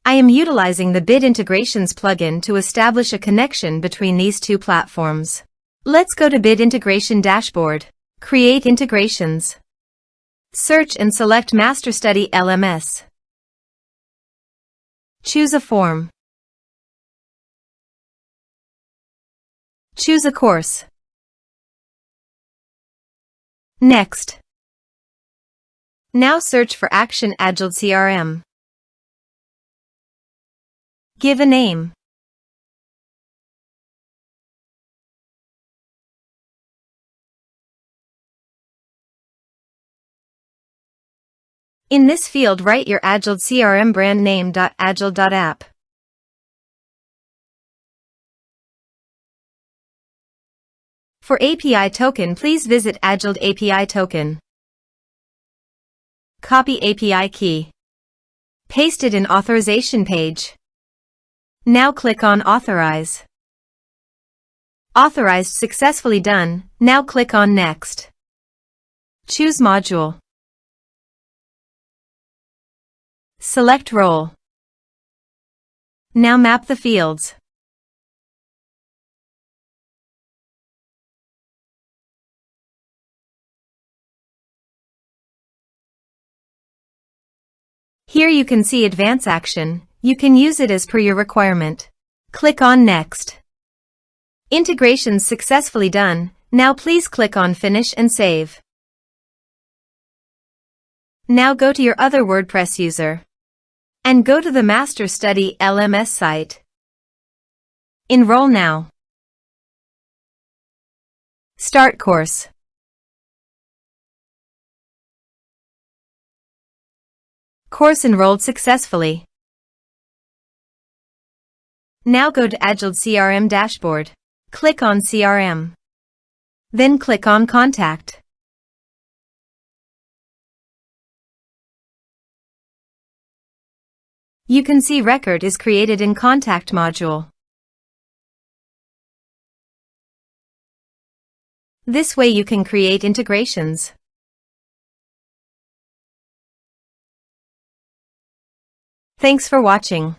I am utilizing the Bit Integrations plugin to establish a connection between these two platforms. Let's go to Bit Integration Dashboard. Create integrations. Search and select MasterStudy LMS. Choose a form. Choose a course. Next. Now search for Action Agiled CRM. Give a name. In this field, write your Agiled CRM brand name. Agiled.app. For API token, please visit Agiled API token. Copy API key. Paste it in authorization page. Now click on Authorize. Authorized successfully done. Now click on Next. Choose module. Select role. Now map the fields. Here you can see Advance Action. You can use it as per your requirement. Click on Next. Integrations successfully done. Now please click on Finish and Save. Now go to your other WordPress user. And go to the MasterStudy LMS site. Enroll now. Start course. Course enrolled successfully. Now go to Agiled CRM dashboard. Click on CRM. Then click on Contact. You can see record is created in Contact module. This way you can create integrations. Thanks for watching.